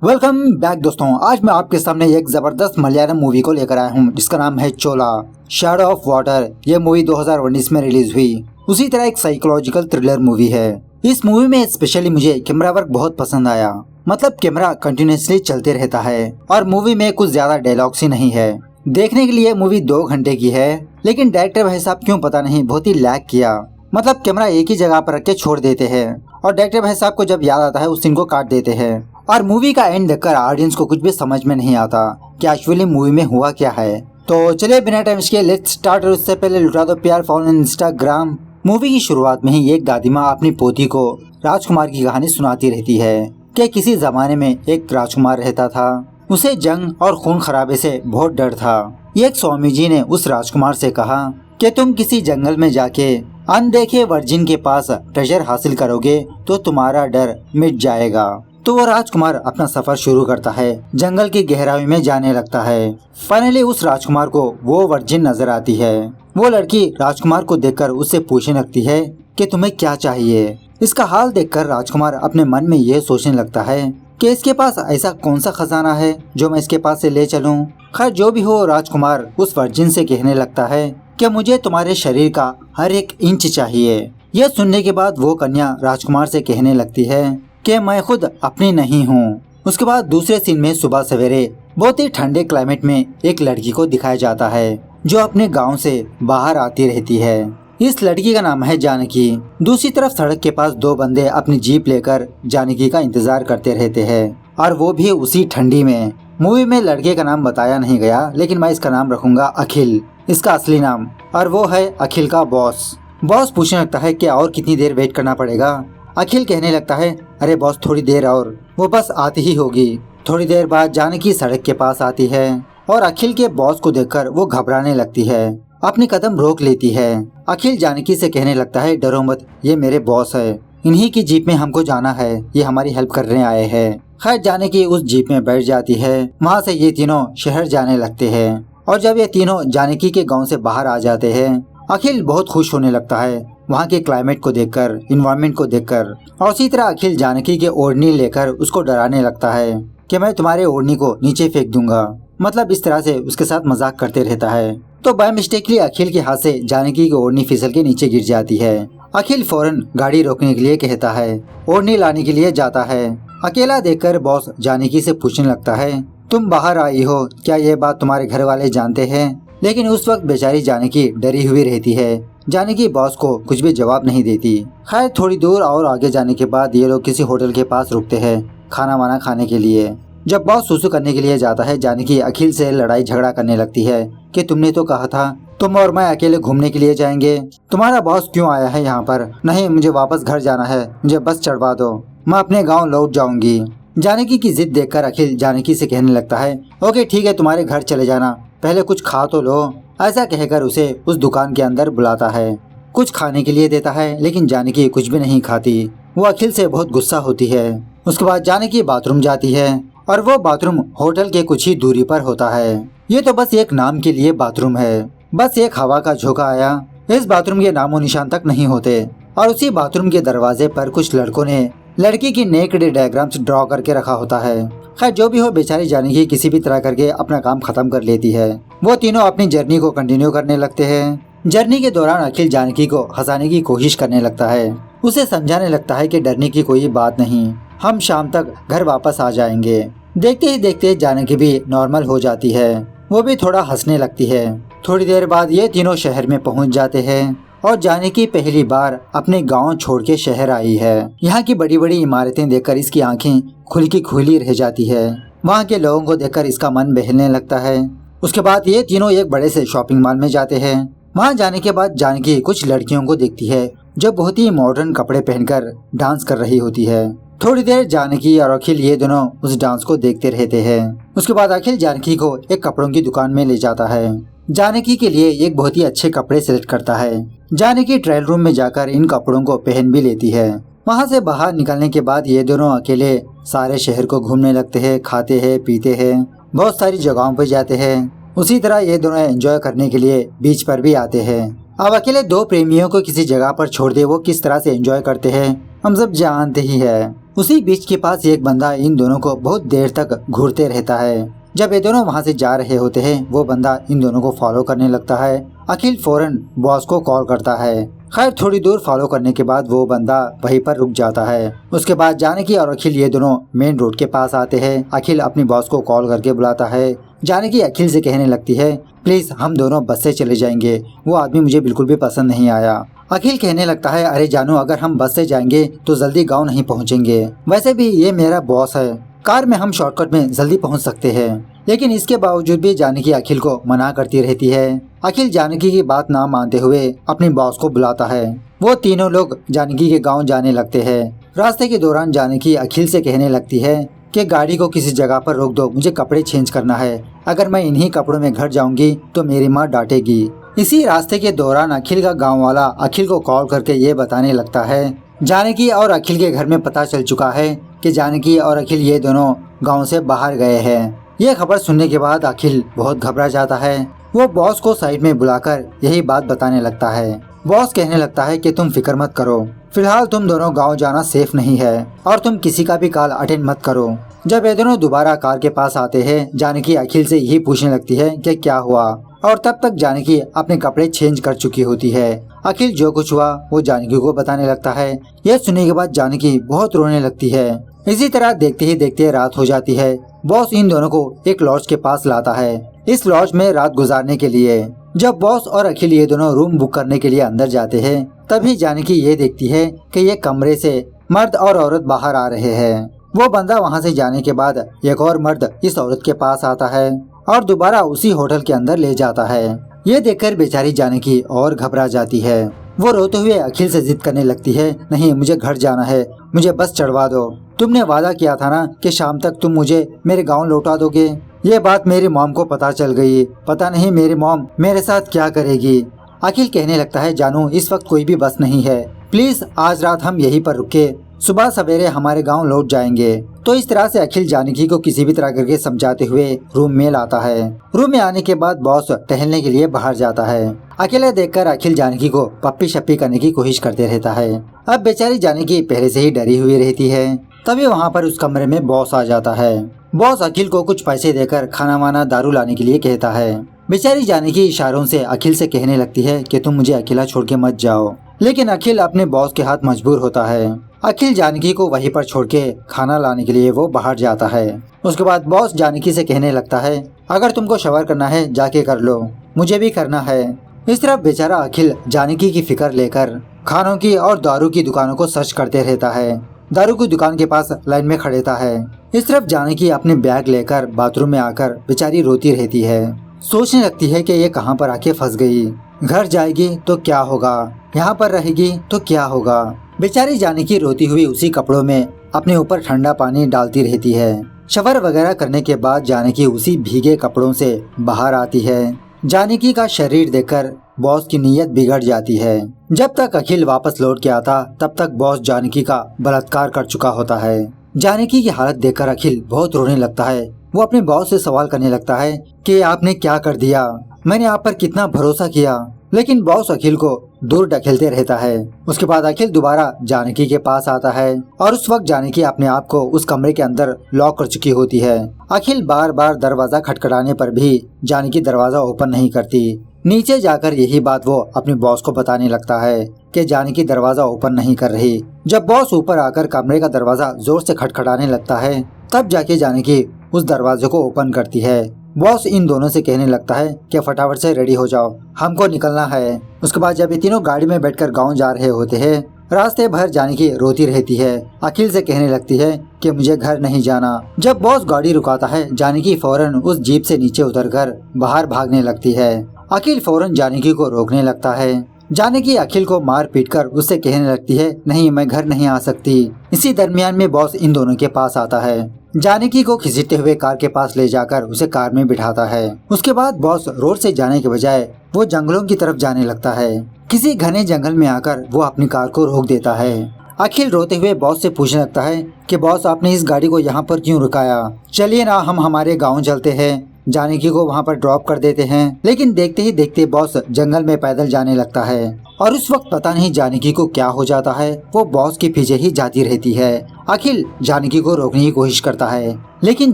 Welcome back दोस्तों। आज मैं आपके सामने एक जबरदस्त मलयालम मूवी को लेकर आया हूँ जिसका नाम है चोला शैडो ऑफ वाटर। ये मूवी 2019 में रिलीज हुई। उसी तरह एक साइकोलॉजिकल थ्रिलर मूवी है। इस मूवी में स्पेशली मुझे कैमरा वर्क बहुत पसंद आया। मतलब कैमरा कंटिन्यूसली चलते रहता है और मूवी में कुछ ज्यादा डायलॉग्स ही नहीं है। देखने के लिए मूवी 2 घंटे की है, लेकिन डायरेक्टर भाई साहब क्यों पता नहीं बहुत ही लैग किया। मतलब कैमरा एक ही जगह पर रख के छोड़ देते हैं और डायरेक्टर भाई साहब को जब याद आता है उस सीन को काट देते हैं और मूवी का एंड देखकर ऑडियंस को कुछ भी समझ में नहीं आता कि एक्चुअली मूवी में हुआ क्या है। तो चलिए बिना टाइम के लेट्स स्टार्ट। और उससे पहले लुटा दो प्यार फॉलो इंस्टाग्राम। मूवी की शुरुआत में ही एक दादी माँ अपनी पोती को राजकुमार की कहानी सुनाती रहती है कि किसी जमाने में एक राजकुमार रहता था। उसे जंग और खून खराबे से बहुत डर था। एक स्वामी जी ने उस राजकुमार से कहा कि तुम किसी जंगल में जाके अनदेखे वर्जिन के पास ट्रेजर हासिल करोगे तो तुम्हारा डर मिट जाएगा। तो वो राजकुमार अपना सफर शुरू करता है, जंगल की गहराई में जाने लगता है। फाइनली उस राजकुमार को वो वर्जिन नजर आती है। वो लड़की राजकुमार को देखकर उससे पूछने लगती है कि तुम्हें क्या चाहिए। इसका हाल देखकर राजकुमार अपने मन में ये सोचने लगता है कि इसके पास ऐसा कौन सा खजाना है जो मैं इसके पास से ले चलूं। खैर जो भी हो, राजकुमार उस वर्जिन से कहने लगता है कि मुझे तुम्हारे शरीर का हर एक इंच चाहिए। यह सुनने के बाद वो कन्या राजकुमार से कहने लगती है कि मैं खुद अपनी नहीं हूँ। उसके बाद दूसरे सीन में सुबह सवेरे बहुत ही ठंडे क्लाइमेट में एक लड़की को दिखाया जाता है जो अपने गांव से बाहर आती रहती है। इस लड़की का नाम है जानकी। दूसरी तरफ सड़क के पास 2 बंदे अपनी जीप लेकर जानकी का इंतजार करते रहते हैं और वो भी उसी ठंडी में। मूवी में लड़के का नाम बताया नहीं गया, लेकिन मैं इसका नाम रखूंगा अखिल, इसका असली नाम। और वो है अखिल का बॉस। बॉस पूछने लगता है कि और कितनी देर वेट करना पड़ेगा। अखिल कहने लगता है अरे बॉस थोड़ी देर और, वो बस आती ही होगी। थोड़ी देर बाद जानकी सड़क के पास आती है और अखिल के बॉस को देखकर वो घबराने लगती है, अपनी कदम रोक लेती है। अखिल जानकी से कहने लगता है डरो मत, ये मेरे बॉस है, इन्हीं की जीप में हमको जाना है, ये हमारी हेल्प करने आए हैं। खैर जानकी उस जीप में बैठ जाती है। वहाँ से ये तीनों शहर जाने लगते हैं और जब ये तीनों जानकी के गाँव से बाहर आ जाते हैं अखिल बहुत खुश होने लगता है वहाँ के क्लाइमेट को देखकर, इन्वायरमेंट को देखकर। और उसी तरह अखिल जानकी के ओढ़नी लेकर उसको डराने लगता है कि मैं तुम्हारे ओढ़नी को नीचे फेंक दूंगा। मतलब इस तरह से उसके साथ मजाक करते रहता है। तो बाय मिस्टेकली अखिल के हाथ से जानकी की ओढ़नी फिसल के नीचे गिर जाती है। अखिल फौरन गाड़ी रोकने के लिए कहता है, ओढ़नी लाने के लिए जाता है। अकेला देखकर बॉस जानकी से पूछने लगता है तुम बाहर आई हो, क्या ये बात तुम्हारे घर वाले जानते हैं? लेकिन उस वक्त बेचारी जानकी डरी हुई रहती है। जानकी बॉस को कुछ भी जवाब नहीं देती। खैर थोड़ी दूर और आगे जाने के बाद ये लोग किसी होटल के पास रुकते हैं खाना वाना खाने के लिए। जब बॉस सुसु करने के लिए जाता है जानकी अखिल से लड़ाई झगड़ा करने लगती है कि तुमने तो कहा था तुम और मैं अकेले घूमने के लिए जाएंगे, तुम्हारा बॉस क्यों आया है यहाँ पर? नहीं, मुझे वापस घर जाना है, मुझे बस चढ़वा दो, मैं अपने गाँव लौट जाऊंगी। जानकी की जिद देखकर अखिल जानकी से कहने लगता है ओके ठीक है, तुम्हारे घर चले जाना, पहले कुछ खा तो लो। ऐसा कहकर उसे उस दुकान के अंदर बुलाता है, कुछ खाने के लिए देता है, लेकिन जानकी कुछ भी नहीं खाती। वो अखिल से बहुत गुस्सा होती है। उसके बाद जानकी बाथरूम जाती है और वो बाथरूम होटल के कुछ ही दूरी पर होता है। ये तो बस एक नाम के लिए बाथरूम है, बस एक हवा का झोंका आया, इस बाथरूम के नामो निशान तक नहीं होते। और उसी बाथरूम के दरवाजे पर कुछ लड़कों ने लड़की की नेकेड डायग्राम्स ड्रॉ करके रखा होता है। खैर जो भी हो, बेचारी जानकी किसी भी तरह करके अपना काम खत्म कर लेती है। वो तीनों अपनी जर्नी को कंटिन्यू करने लगते हैं। जर्नी के दौरान अखिल जानकी को हंसाने की कोशिश करने लगता है, उसे समझाने लगता है कि डरने की कोई बात नहीं, हम शाम तक घर वापस आ जाएंगे। देखते ही देखते जानकी भी नॉर्मल हो जाती है, वो भी थोड़ा हंसने लगती है। थोड़ी देर बाद ये तीनों शहर में पहुँच जाते हैं और जानकी पहली बार अपने गांव छोड़ के शहर आई है। यहाँ की बड़ी बड़ी इमारतें देखकर इसकी आंखें खुली की खुली रह जाती है। वहाँ के लोगों को देखकर इसका मन बहलने लगता है। उसके बाद ये तीनों एक बड़े से शॉपिंग मॉल में जाते हैं। वहाँ जाने के बाद जानकी कुछ लड़कियों को देखती है जो बहुत ही मॉडर्न कपड़े पहनकर डांस कर रही होती है। थोड़ी देर जानकी और अखिल ये दोनों उस डांस को देखते रहते हैं। उसके बाद अखिल जानकी को एक कपड़ों की दुकान में ले जाता है। जानकी के लिए एक बहुत ही अच्छे कपड़े सिलेक्ट करता है। जानकी ट्रायल रूम में जाकर इन कपड़ों को पहन भी लेती है। वहाँ से बाहर निकलने के बाद ये दोनों अकेले सारे शहर को घूमने लगते हैं, खाते हैं, पीते हैं, बहुत सारी जगहों पर जाते हैं। उसी तरह ये दोनों एंजॉय करने के लिए बीच पर भी आते हैं। अब अकेले 2 प्रेमियों को किसी जगह पर छोड़ दे वो किस तरह से एंजॉय करते हैं हम सब जानते ही है। उसी बीच के पास एक बंदा इन दोनों को बहुत देर तक घूरते रहता है। जब ये दोनों वहाँ से जा रहे होते हैं वो बंदा इन दोनों को फॉलो करने लगता है। अखिल फौरन बॉस को कॉल करता है। खैर थोड़ी दूर फॉलो करने के बाद वो बंदा वहीं पर रुक जाता है। उसके बाद जानकी और अखिल ये दोनों मेन रोड के पास आते हैं। अखिल अपनी बॉस को कॉल करके बुलाता है। जानकी अखिल से कहने लगती है प्लीज हम दोनों बस से चले जाएंगे, वो आदमी मुझे बिल्कुल भी पसंद नहीं आया। अखिल कहने लगता है अरे जानू अगर हम बस से जाएंगे तो जल्दी गाँव नहीं पहुँचेंगे, वैसे भी ये मेरा बॉस है, कार में हम शॉर्टकट में जल्दी पहुंच सकते हैं। लेकिन इसके बावजूद भी जानकी अखिल को मना करती रहती है। अखिल जानकी की बात ना मानते हुए अपनी बॉस को बुलाता है। वो तीनों लोग जानकी के गांव जाने लगते हैं। रास्ते के दौरान जानकी अखिल से कहने लगती है कि गाड़ी को किसी जगह पर रोक दो, मुझे कपड़े चेंज करना है, अगर मैं इन्हीं कपड़ों में घर जाऊंगी तो मेरी माँ डांटेगी। इसी रास्ते के दौरान अखिल का गाँव वाला अखिल को कॉल करके ये बताने लगता है जानकी और अखिल के घर में पता चल चुका है कि जानकी और अखिल ये दोनों गांव से बाहर गए हैं। ये खबर सुनने के बाद अखिल बहुत घबरा जाता है। वो बॉस को साइड में बुलाकर यही बात बताने लगता है। बॉस कहने लगता है कि तुम फिक्र मत करो, फिलहाल तुम दोनों गांव जाना सेफ नहीं है और तुम किसी का भी कॉल अटेंड मत करो। जब ये दोनों दोबारा कार के पास आते हैं जानकी अखिल से यही पूछने लगती है कि क्या हुआ, और तब तक जानकी अपने कपड़े चेंज कर चुकी होती है। अखिल जो कुछ हुआ वो जानकी को बताने लगता है। यह सुनने के बाद जानकी बहुत रोने लगती है। इसी तरह देखते ही देखते रात हो जाती है। बॉस इन दोनों को एक लॉज के पास लाता है इस लॉज में रात गुजारने के लिए। जब बॉस और अखिल ये दोनों रूम बुक करने के लिए अंदर जाते हैं तभी जानकी ये देखती है कि ये कमरे से मर्द और औरत बाहर आ रहे हैं। वो बंदा वहाँ से जाने के बाद एक और मर्द इस औरत के पास आता है और दोबारा उसी होटल के अंदर ले जाता है। ये देखकर बेचारी जानकी और घबरा जाती है। वो रोते हुए अखिल से जिद करने लगती है नहीं मुझे घर जाना है, मुझे बस चढ़वा दो, तुमने वादा किया था ना कि शाम तक तुम मुझे मेरे गांव लौटा दोगे। ये बात मेरी मॉम को पता चल गई, पता नहीं मेरी मॉम मेरे साथ क्या करेगी। अखिल कहने लगता है जानू इस वक्त कोई भी बस नहीं है, प्लीज आज रात हम यहीं पर रुके, सुबह सवेरे हमारे गांव लौट जाएंगे। तो इस तरह से अखिल जानकी को किसी भी तरह करके समझाते हुए रूम में लाता है। रूम में आने के बाद बॉस टहलने के लिए बाहर जाता है। अकेले देखकर अखिल जानकी को पप्पी शप्पी करने की कोशिश करते रहता है। अब बेचारी जानकी पहले से ही डरी हुई रहती है। तभी वहाँ पर उस कमरे में बॉस आ जाता है। बॉस अखिल को कुछ पैसे देकर खाना वाना दारू लाने के लिए कहता है। बेचारी जानकी इशारों से अखिल से कहने लगती है कि तुम मुझे अकेला छोड़ के मत जाओ, लेकिन अखिल अपने बॉस के हाथ मजबूर होता है। अखिल जानकी को वहीं पर छोड़ के खाना लाने के लिए वो बाहर जाता है। उसके बाद बॉस जानकी से कहने लगता है अगर तुमको शवर करना है जाके कर लो, मुझे भी करना है। इस तरफ बेचारा अखिल जानकी की फिक्र लेकर खानों की और दारू की दुकानों को सर्च करते रहता है। दारू की दुकान के पास लाइन में खड़ेता है। इस तरफ जानकी अपने बैग लेकर बाथरूम में आकर बेचारी रोती रहती है। सोचने लगती है कि ये कहाँ पर आके फंस गई, घर जाएगी तो क्या होगा, यहाँ पर रहेगी तो क्या होगा। बेचारी जानकी रोती हुई उसी कपड़ों में अपने ऊपर ठंडा पानी डालती रहती है। शवर वगैरह करने के बाद जानकी उसी भीगे कपड़ों से बाहर आती है। जानकी का शरीर देखकर बॉस की नीयत बिगड़ जाती है। जब तक अखिल वापस लौट के आता तब तक बॉस जानकी का बलात्कार कर चुका होता है। जानकी की हालत देखकर अखिल बहुत रोने लगता है। वो अपने बॉस से सवाल करने लगता है कि आपने क्या कर दिया, मैंने आप पर कितना भरोसा किया, लेकिन बॉस अखिल को दूर ढकेलते रहता है। उसके बाद अखिल दोबारा जानकी के पास आता है और उस वक्त जानकी अपने आप को उस कमरे के अंदर लॉक कर चुकी होती है। अखिल बार बार दरवाजा खटखटाने पर भी जानकी दरवाजा ओपन नहीं करती। नीचे जाकर यही बात वो अपने बॉस को बताने लगता है कि जानकी दरवाजा ओपन नहीं कर रही। जब बॉस ऊपर आकर कमरे का दरवाजा जोर से खटखटाने लगता है तब जाके जानकी उस दरवाजे को ओपन करती है। बॉस इन दोनों से कहने लगता है कि फटाफट से रेडी हो जाओ, हमको निकलना है। उसके बाद जब ये तीनों गाड़ी में बैठकर गांव जा रहे होते हैं रास्ते भर जानकी रोती रहती है। अखिल से कहने लगती है कि मुझे घर नहीं जाना। जब बॉस गाड़ी रुकाता है जानकी फौरन उस जीप से नीचे उतरकर बाहर भागने लगती है। अखिल फौरन जानकी को रोकने लगता है। जानकी अखिल को मार पीट कर उससे कहने लगती है नहीं मैं घर नहीं आ सकती। इसी दरमियान में बॉस इन दोनों के पास आता है। जानकी को खींचते हुए कार के पास ले जाकर उसे कार में बिठाता है। उसके बाद बॉस रोड से जाने के बजाय वो जंगलों की तरफ जाने लगता है। किसी घने जंगल में आकर वो अपनी कार को रोक देता है। अखिल रोते हुए बॉस से पूछने लगता है कि बॉस आपने इस गाड़ी को यहाँ पर क्यों रुकाया, चलिए ना हम हमारे गाँव चलते हैं, जानकी को वहाँ पर ड्रॉप कर देते हैं। लेकिन देखते ही देखते बॉस जंगल में पैदल जाने लगता है और उस वक्त पता नहीं जानकी को क्या हो जाता है, वो बॉस के पीछे ही जाती रहती है। अखिल जानकी को रोकने की कोशिश करता है, लेकिन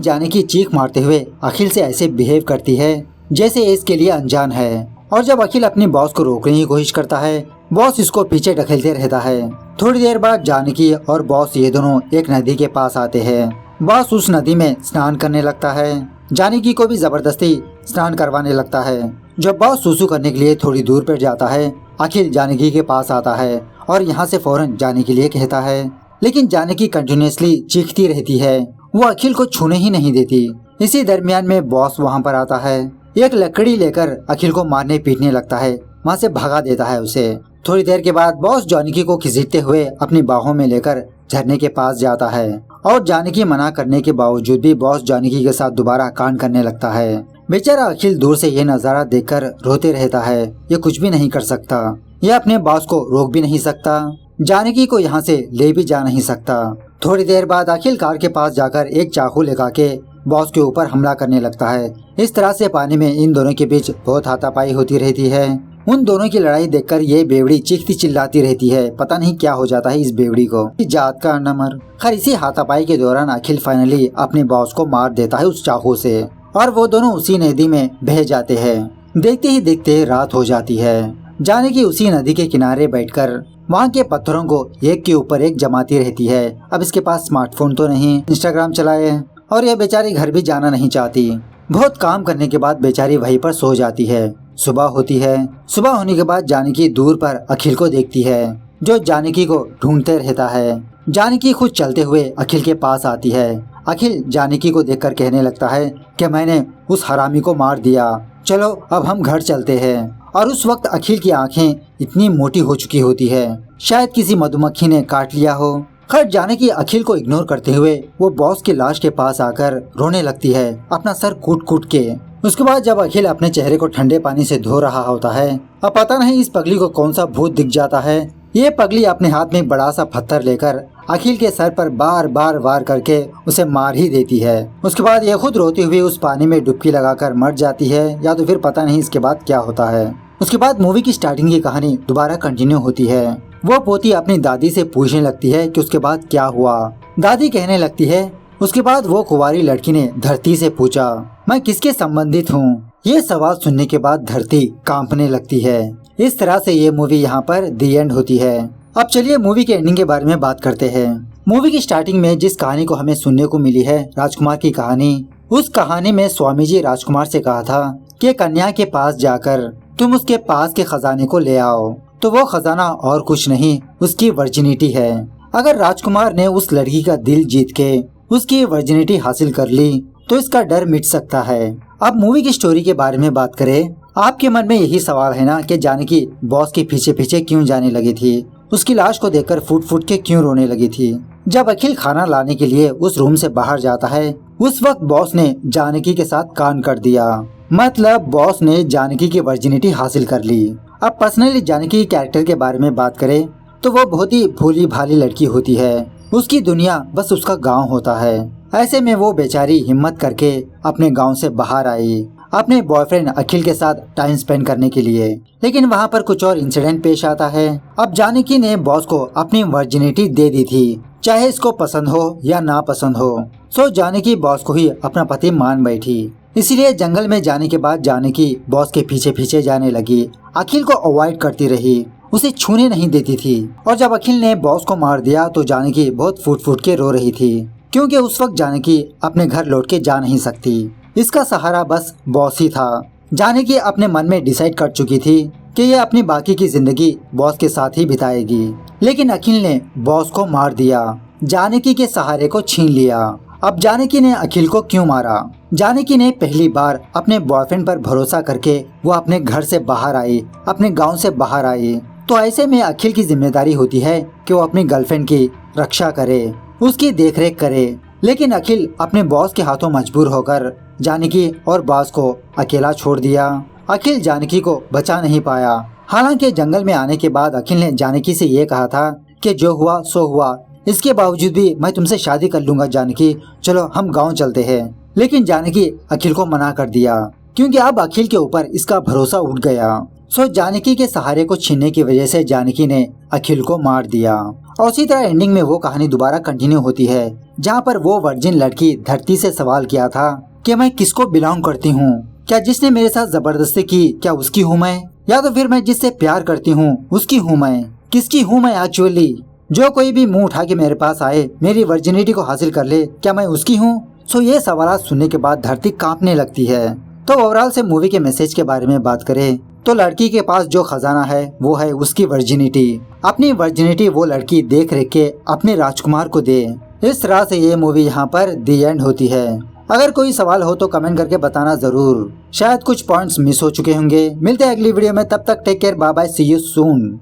जानकी चीख मारते हुए अखिल से ऐसे बिहेव करती है जैसे इसके लिए अनजान है। और जब अखिल अपनी बॉस को रोकने की कोशिश करता है, बॉस इसको पीछे ढकेलते रहता है। थोड़ी देर बाद जानकी और बॉस ये दोनों एक नदी के पास आते हैं। बॉस उस नदी में स्नान करने लगता है, जानकी को भी जबरदस्ती स्नान करवाने लगता है। जब बॉस सुसु करने के लिए थोड़ी दूर पर जाता है, अखिल जानकी के पास आता है और यहाँ से फौरन जाने के लिए कहता है, लेकिन जानकी कंटिन्यूअसली चीखती रहती है, वो अखिल को छूने ही नहीं देती। इसी दरमियान में बॉस वहाँ पर आता है, एक लकड़ी लेकर अखिल को मारने पीटने लगता है, वहाँ से भगा देता है उसे। थोड़ी देर के बाद बॉस जानकी को घसीटते हुए अपनी बाहों में लेकर झरने के पास जाता है और जानकी मना करने के बावजूद भी बॉस जानकी के साथ दोबारा कांड करने लगता है। बेचारा अखिल दूर से ये नजारा देखकर रोते रहता है, ये कुछ भी नहीं कर सकता, ये अपने बॉस को रोक भी नहीं सकता, जानकी को यहाँ से ले भी जा नहीं सकता। थोड़ी देर बाद अखिल कार के पास जाकर एक चाकू लगा के बॉस के ऊपर हमला करने लगता है। इस तरह से पानी में इन दोनों के बीच बहुत हाथापाई होती रहती है। उन दोनों की लड़ाई देखकर ये बेवड़ी चीखती चिल्लाती रहती है, पता नहीं क्या हो जाता है इस बेवड़ी को, जात का नमर। खैर इसी हाथापाई के दौरान अखिल फाइनली अपने बॉस को मार देता है उस चाकू से और वो दोनों उसी नदी में बह जाते हैं। देखते ही देखते रात हो जाती है। जानकी उसी नदी के किनारे बैठकर वहाँ के पत्थरों को एक के ऊपर एक जमाती रहती है। अब इसके पास स्मार्टफोन तो नहीं, इंस्टाग्राम चलाए और यह बेचारी घर भी जाना नहीं चाहती। बहुत काम करने के बाद बेचारी वहीं पर सो जाती है। सुबह होती है। सुबह होने के बाद जानकी दूर पर अखिल को देखती है, जो जानकी को ढूंढते रहता है। जानकी खुद चलते हुए अखिल के पास आती है। अखिल जानकी को देखकर कहने लगता है कि मैंने उस हरामी को मार दिया, चलो अब हम घर चलते हैं। और उस वक्त अखिल की आंखें इतनी मोटी हो चुकी होती है, शायद किसी मधुमक्खी ने काट लिया हो। खैर जानकी अखिल को इग्नोर करते हुए वो बॉस की लाश के पास आकर रोने लगती है, अपना सर कूट कूट के। उसके बाद जब अखिल अपने चेहरे को ठंडे पानी से धो रहा होता है, अब पता नहीं इस पगली को कौन सा भूत दिख जाता है। ये पगली अपने हाथ में बड़ा सा पत्थर लेकर अखिल के सर पर बार बार वार करके उसे मार ही देती है। उसके बाद ये खुद रोती हुई उस पानी में डुबकी लगाकर मर जाती है, या तो फिर पता नहीं इसके बाद क्या होता है। उसके बाद मूवी की स्टार्टिंग की कहानी दोबारा कंटिन्यू होती है। वो पोती अपनी दादी से पूछने लगती है कि उसके बाद क्या हुआ। दादी कहने लगती है, उसके बाद वो कुंवारी लड़की ने धरती से पूछा, मैं किसके संबंधित हूँ। ये सवाल सुनने के बाद धरती कांपने लगती है। इस तरह से ये मूवी यहाँ पर दी एंड होती है। अब चलिए मूवी के एंडिंग के बारे में बात करते हैं। मूवी की स्टार्टिंग में जिस कहानी को हमें सुनने को मिली है, राजकुमार की कहानी, उस कहानी में स्वामी जी राजकुमार से कहा था कि कन्या के पास जाकर तुम उसके पास के खजाने को ले आओ, तो वो खजाना और कुछ नहीं, उसकी वर्जिनिटी है। अगर राजकुमार ने उस लड़की का दिल जीत के उसकी वर्जिनिटी हासिल कर ली तो इसका डर मिट सकता है। अब मूवी की स्टोरी के बारे में बात करें, आपके मन में यही सवाल है ना कि जानकी बॉस के पीछे पीछे क्यों जाने लगी थी, उसकी लाश को देखकर फूट फूट के क्यों रोने लगी थी। जब अखिल खाना लाने के लिए उस रूम से बाहर जाता है, उस वक्त बॉस ने जानकी के साथ कांड कर दिया, मतलब बॉस ने जानकी की वर्जिनिटी हासिल कर ली। अब पर्सनली जानकी के कैरेक्टर के बारे में बात करें तो वो बहुत ही भोली भाली लड़की होती है, उसकी दुनिया बस उसका गांव होता है। ऐसे में वो बेचारी हिम्मत करके अपने गांव से बाहर आई अपने बॉयफ्रेंड अखिल के साथ टाइम स्पेंड करने के लिए। लेकिन वहाँ पर कुछ और इंसिडेंट पेश आता है। अब जानकी ने बॉस को अपनी वर्जिनिटी दे दी थी, चाहे इसको पसंद हो या ना पसंद हो। सो जानकी बॉस को ही अपना पति मान बैठी। इसीलिए जंगल में जाने के बाद जानकी बॉस के पीछे पीछे जाने लगी, अखिल को अवॉइड करती रही, उसे छूने नहीं देती थी। और जब अखिल ने बॉस को मार दिया तो जानकी बहुत फूट फूट के रो रही थी, क्योंकि उस वक्त जानकी अपने घर लौट के जा नहीं सकती, इसका सहारा बस बॉस ही था। जानकी अपने मन में डिसाइड कर चुकी थी कि ये अपनी बाकी की जिंदगी बॉस के साथ ही बिताएगी। लेकिन अखिल ने बॉस को मार दिया, जानकी के सहारे को छीन लिया। अब जानकी ने अखिल को क्यों मारा? जानकी ने पहली बार अपने बॉयफ्रेंड पर भरोसा करके वो अपने घर से बाहर आई, अपने गांव से बाहर आई। तो ऐसे में अखिल की जिम्मेदारी होती है कि वो अपनी गर्लफ्रेंड की रक्षा करे, उसकी देखरेख करे। लेकिन अखिल अपने बॉस के हाथों मजबूर होकर जानकी और बॉस को अकेला छोड़ दिया। अखिल जानकी को बचा नहीं पाया। हालांकि जंगल में आने के बाद अखिल ने जानकी से ये कहा था कि जो हुआ सो हुआ, इसके बावजूद भी मैं तुमसे शादी कर लूंगा जानकी, चलो हम गांव चलते हैं। लेकिन जानकी अखिल को मना कर दिया क्योंकि अब अखिल के ऊपर इसका भरोसा उठ गया। सो जानकी के सहारे को छीनने की वजह से जानकी ने अखिल को मार दिया। और उसी तरह एंडिंग में वो कहानी दोबारा कंटिन्यू होती है, जहाँ पर वो वर्जिन लड़की धरती से सवाल किया था कि मैं किसको बिलोंग करती हूँ, क्या जिसने मेरे साथ जबरदस्ती की क्या उसकी हूँ मैं, या तो फिर मैं जिससे प्यार करती हूँ उसकी हूँ मैं, किसकी हूँ मैं एक्चुअली। जो कोई भी मुंह उठा के मेरे पास आए, मेरी वर्जिनिटी को हासिल कर ले, क्या मैं उसकी हूँ। सो ये सवाल सुनने के बाद धरती कांपने लगती है। तो ओवरऑल से मूवी के मैसेज के बारे में बात करें तो लड़की के पास जो खजाना है वो है उसकी वर्जिनिटी। अपनी वर्जिनिटी वो लड़की देख रेख के अपने राजकुमार को दे। इस तरह से ये मूवी यहाँ पर दी एंड होती है। अगर कोई सवाल हो तो कमेंट करके बताना जरूर, शायद कुछ पॉइंट्स मिस हो चुके होंगे। मिलते हैं अगली वीडियो में, तब तक take care, bye bye, see you soon.